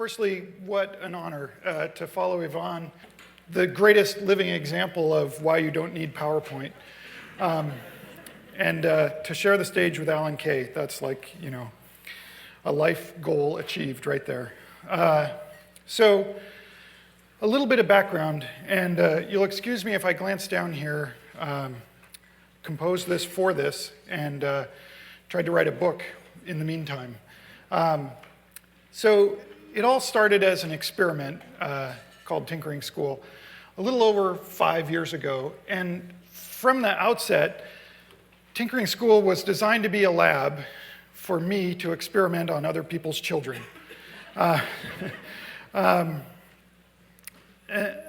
Firstly, what an honor to follow Yvonne, the greatest living example of why you don't need PowerPoint. And to share the stage with Alan Kay, that's like, a life goal achieved right there. So, a little bit of background, and you'll excuse me if I glance down here, composed this for this, and tried to write a book in the meantime. So it all started as an experiment called Tinkering School a little over 5 years ago. And from the outset, Tinkering School was designed to be a lab for me to experiment on other people's children. And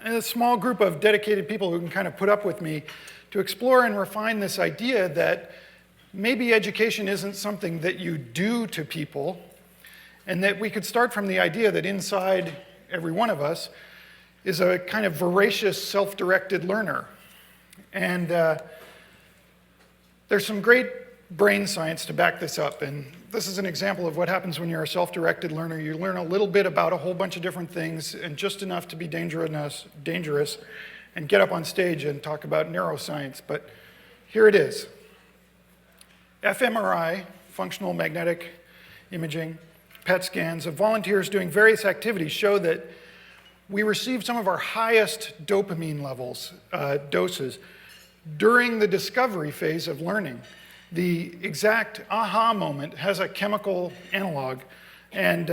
a small group of dedicated people who can kind of put up with me to explore and refine this idea that maybe education isn't something that you do to people, and that we could start from the idea that inside every one of us is a kind of voracious, self-directed learner. And there's some great brain science to back this up, and this is an example of what happens when you're a self-directed learner. You learn a little bit about a whole bunch of different things, and just enough to be dangerous, and get up on stage and talk about neuroscience. But here it is. fMRI, functional magnetic imaging, PET scans of volunteers doing various activities show that we receive some of our highest dopamine levels, doses, during the discovery phase of learning. The exact aha moment has a chemical analog, and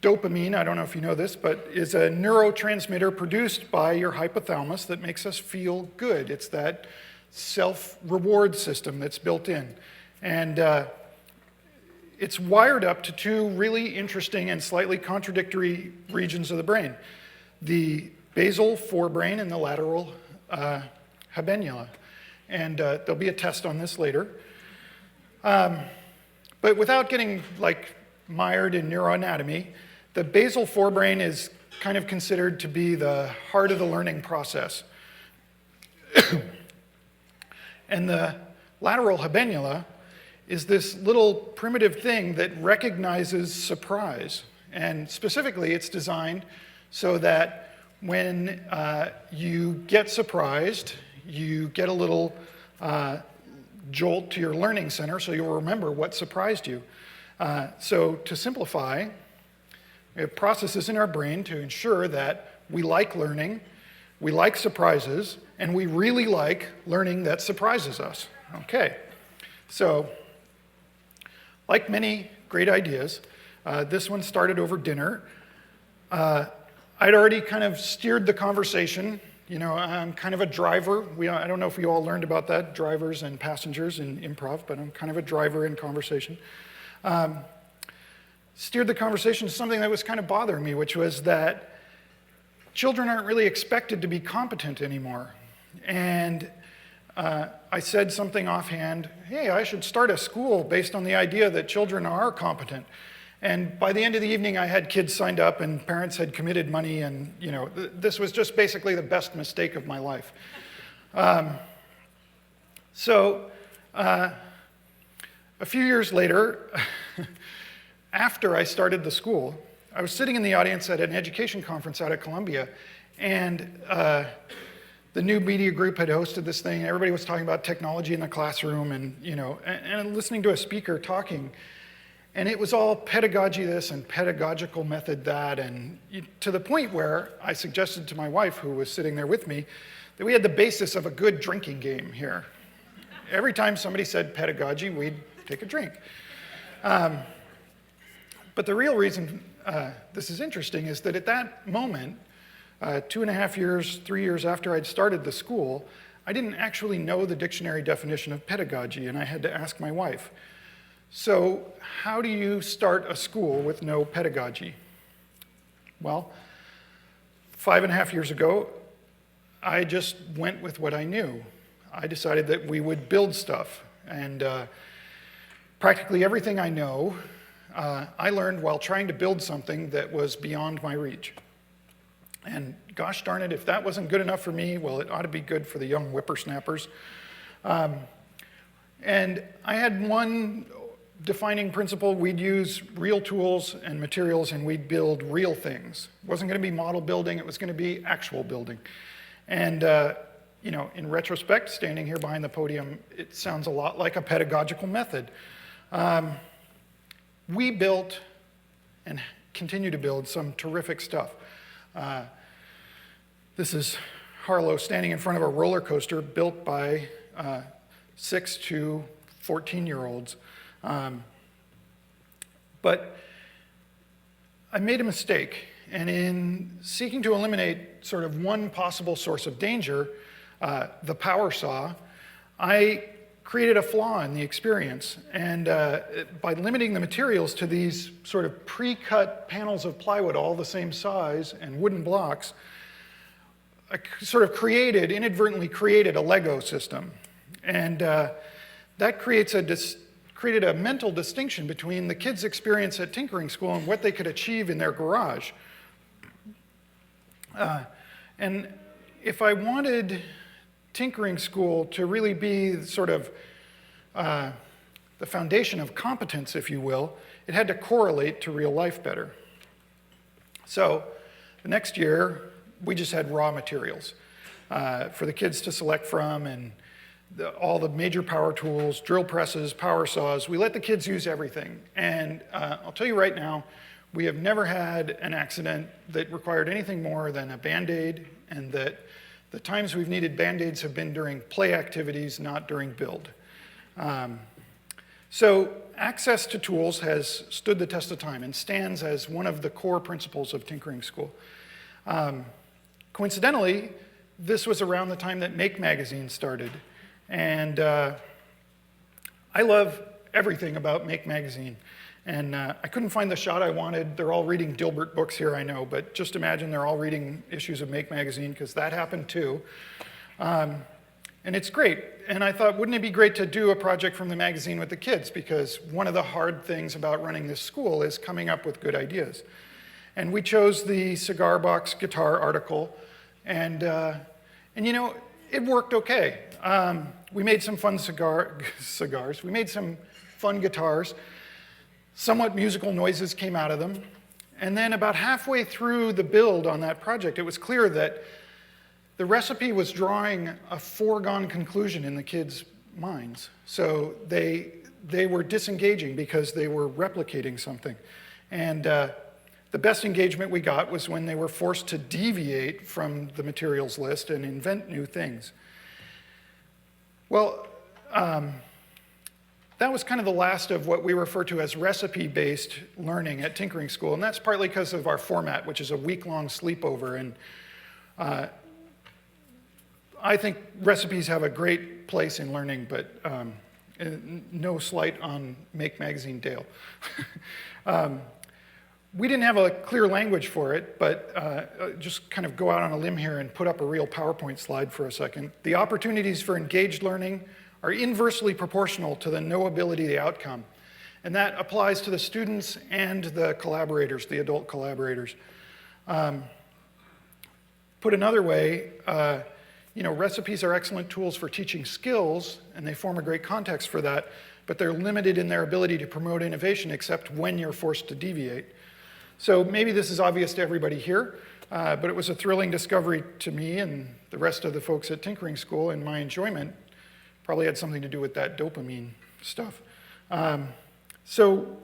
dopamine, I don't know if you know this, but is a neurotransmitter produced by your hypothalamus that makes us feel good. It's that self-reward system that's built in. And it's wired up to two really interesting and slightly contradictory regions of the brain, the basal forebrain and the lateral habenula. And there'll be a test on this later. But without getting mired in neuroanatomy, the basal forebrain is kind of considered to be the heart of the learning process. And the lateral habenula is this little primitive thing that recognizes surprise. And specifically, it's designed so that when you get surprised, you get a little jolt to your learning center, so you'll remember what surprised you. So to simplify, we have processes in our brain to ensure that we like learning, we like surprises, and we really like learning that surprises us. Okay, so like many great ideas, this one started over dinner. I'd already kind of steered the conversation. I'm kind of a driver. I don't know if you all learned about that, drivers and passengers in improv, but I'm kind of a driver in conversation. Steered the conversation to something that was kind of bothering me, which was that children aren't really expected to be competent anymore. And I said something offhand, hey, I should start a school based on the idea that children are competent. And by the end of the evening, I had kids signed up and parents had committed money, and this was just basically the best mistake of my life. So a few years later, after I started the school, I was sitting in the audience at an education conference out at Columbia, and the new media group had hosted this thing. Everybody was talking about technology in the classroom, and and listening to a speaker talking. And it was all pedagogy this and pedagogical method that, and to the point where I suggested to my wife, who was sitting there with me, that we had the basis of a good drinking game here. Every time somebody said pedagogy, we'd take a drink. But the real reason this is interesting is that at that moment, 2.5 years, 3 years after I'd started the school, I didn't actually know the dictionary definition of pedagogy, and I had to ask my wife. So how do you start a school with no pedagogy? Well, 5.5 years ago, I just went with what I knew. I decided that we would build stuff, and practically everything I know, I learned while trying to build something that was beyond my reach. And gosh darn it, if that wasn't good enough for me, well, it ought to be good for the young whippersnappers. And I had one defining principle, we'd use real tools and materials and we'd build real things. It wasn't going to be model building, it was going to be actual building. And you know, in retrospect, standing here behind the podium, it sounds a lot like a pedagogical method. We built and continue to build some terrific stuff. This is Harlow standing in front of a roller coaster built by 6 to 14-year-olds. But I made a mistake, and in seeking to eliminate sort of one possible source of danger, the power saw, I created a flaw in the experience. And by limiting the materials to these sort of pre-cut panels of plywood, all the same size, and wooden blocks, I sort of inadvertently created a Lego system. And that created a mental distinction between the kids' experience at tinkering school and what they could achieve in their garage. And if I wanted tinkering school to really be sort of the foundation of competence, if you will, it had to correlate to real life better. So the next year, we just had raw materials for the kids to select from, and all the major power tools, drill presses, power saws. We let the kids use everything. And I'll tell you right now, we have never had an accident that required anything more than a Band-Aid, and that the times we've needed Band-Aids have been during play activities, not during build. So access to tools has stood the test of time and stands as one of the core principles of tinkering school. Coincidentally, this was around the time that Make magazine started. And I love everything about Make magazine. And I couldn't find the shot I wanted. They're all reading Dilbert books here, I know, but just imagine they're all reading issues of Make magazine, because that happened too. And it's great. And I thought, wouldn't it be great to do a project from the magazine with the kids? Because one of the hard things about running this school is coming up with good ideas. And we chose the cigar box guitar article, and you know, it worked okay. We made some fun cigars. We made some fun guitars. Somewhat musical noises came out of them. And then about halfway through the build on that project, it was clear that the recipe was drawing a foregone conclusion in the kids' minds. So they were disengaging because they were replicating something. And the best engagement we got was when they were forced to deviate from the materials list and invent new things. Well, that was kind of the last of what we refer to as recipe-based learning at tinkering school, and that's partly because of our format, which is a week-long sleepover. And I think recipes have a great place in learning, but no slight on Make Magazine Dale. We didn't have a clear language for it, but just kind of go out on a limb here and put up a real PowerPoint slide for a second. The opportunities for engaged learning are inversely proportional to the knowability of the outcome. And that applies to the students and the collaborators, the adult collaborators. Put another way, you know, recipes are excellent tools for teaching skills, and they form a great context for that, but they're limited in their ability to promote innovation except when you're forced to deviate. So maybe this is obvious to everybody here, but it was a thrilling discovery to me and the rest of the folks at tinkering school, and my enjoyment probably had something to do with that dopamine stuff. So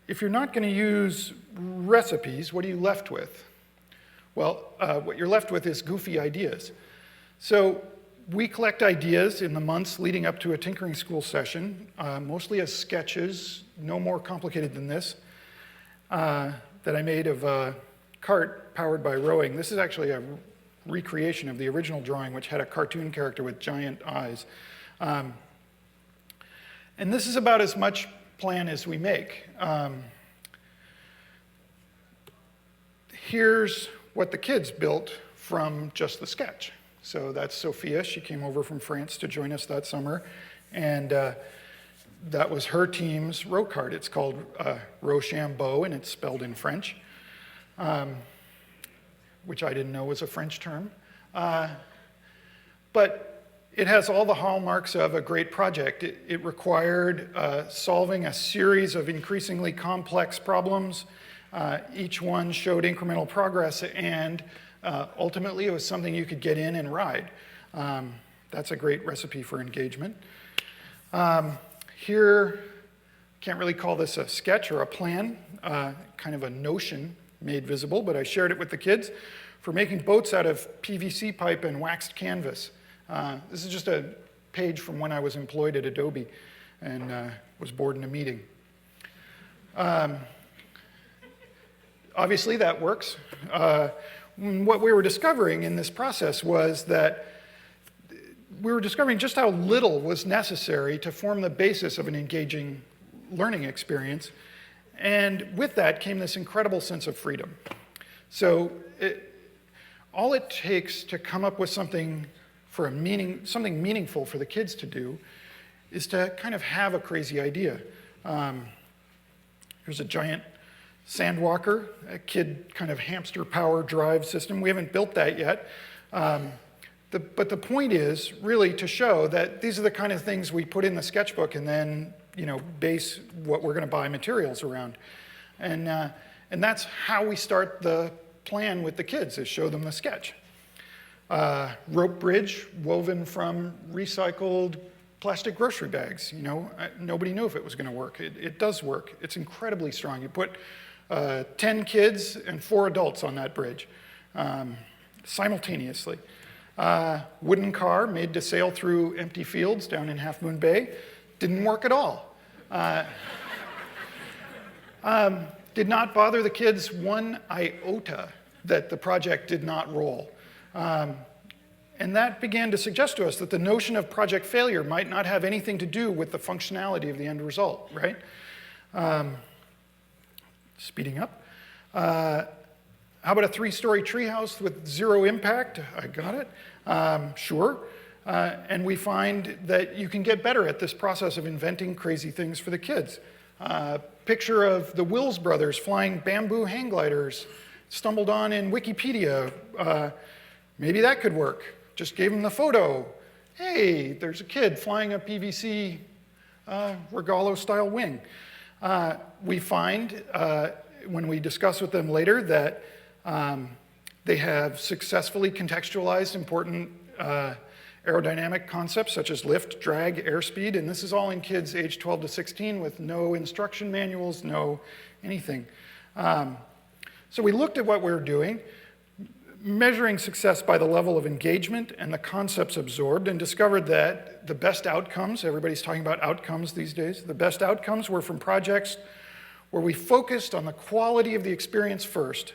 if you're not going to use recipes, what are you left with? Well, what you're left with is goofy ideas. So we collect ideas in the months leading up to a tinkering school session, mostly as sketches, no more complicated than this, that I made of a cart powered by rowing. This is actually a recreation of the original drawing, which had a cartoon character with giant eyes. And this is about as much plan as we make. Here's what the kids built from just the sketch. So that's Sophia. She came over from France to join us that summer. And that was her team's row cart. It's called Rochambeau, and it's spelled in French, which I didn't know was a French term. But it has all the hallmarks of a great project. It required solving a series of increasingly complex problems. Each one showed incremental progress, and ultimately it was something you could get in and ride. That's a great recipe for engagement. Here, can't really call this a sketch or a plan, kind of a notion made visible, but I shared it with the kids for making boats out of PVC pipe and waxed canvas. This is just a page from when I was employed at Adobe and was bored in a meeting. Obviously that works. What we were discovering in this process was that we were discovering just how little was necessary to form the basis of an engaging learning experience. And with that came this incredible sense of freedom. So all it takes to come up with something something meaningful for the kids to do is to kind of have a crazy idea. Here's a giant sandwalker, a kid kind of hamster power drive system. We haven't built that yet. But the point is really to show that these are the kind of things we put in the sketchbook and then base what we're going to buy materials around. And that's how we start the plan with the kids, is show them the sketch. Rope bridge woven from recycled plastic grocery bags. Nobody knew if it was going to work. It does work. It's incredibly strong. You put 10 kids and 4 adults on that bridge simultaneously. Wooden car made to sail through empty fields down in Half Moon Bay. Didn't work at all. Did not bother the kids one iota that the project did not roll. And that began to suggest to us that the notion of project failure might not have anything to do with the functionality of the end result, right? Speeding up. How about a 3-story treehouse with 0 impact? I got it. Sure. And we find that you can get better at this process of inventing crazy things for the kids. Picture of the Wills brothers flying bamboo hang gliders, stumbled on in Wikipedia. Maybe that could work. Just gave them the photo. Hey, there's a kid flying a PVC Regalo-style wing. We find, when we discuss with them later, that they have successfully contextualized important aerodynamic concepts such as lift, drag, airspeed, and this is all in kids age 12 to 16 with no instruction manuals, no anything. So we looked at what we were doing, measuring success by the level of engagement and the concepts absorbed, and discovered that the best outcomes, everybody's talking about outcomes these days, the best outcomes were from projects where we focused on the quality of the experience first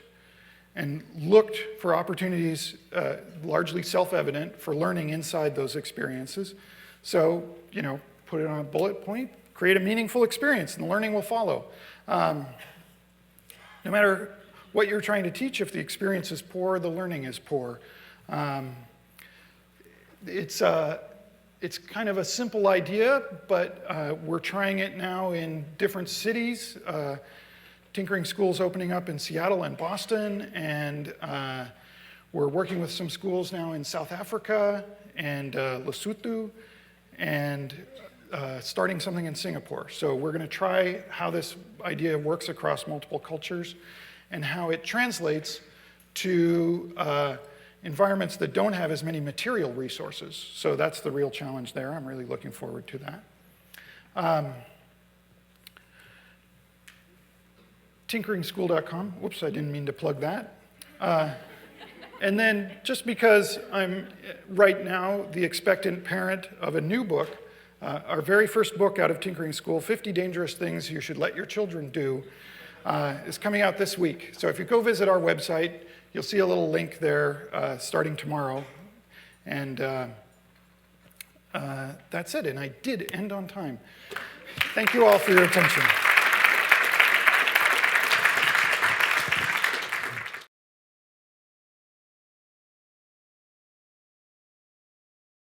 and looked for opportunities, largely self-evident, for learning inside those experiences. So, put it on a bullet point, create a meaningful experience, and the learning will follow. No matter what you're trying to teach, if the experience is poor, the learning is poor. It's kind of a simple idea, but we're trying it now in different cities. Tinkering schools opening up in Seattle and Boston, and we're working with some schools now in South Africa and Lesotho, and starting something in Singapore. So we're going to try how this idea works across multiple cultures and how it translates to environments that don't have as many material resources. So that's the real challenge there. I'm really looking forward to that. tinkeringschool.com. Whoops, I didn't mean to plug that. And then just because I'm right now the expectant parent of a new book, our very first book out of Tinkering School, 50 Dangerous Things You Should Let Your Children Do, is coming out this week. So if you go visit our website, you'll see a little link there starting tomorrow. And that's it. And I did end on time. Thank you all for your attention.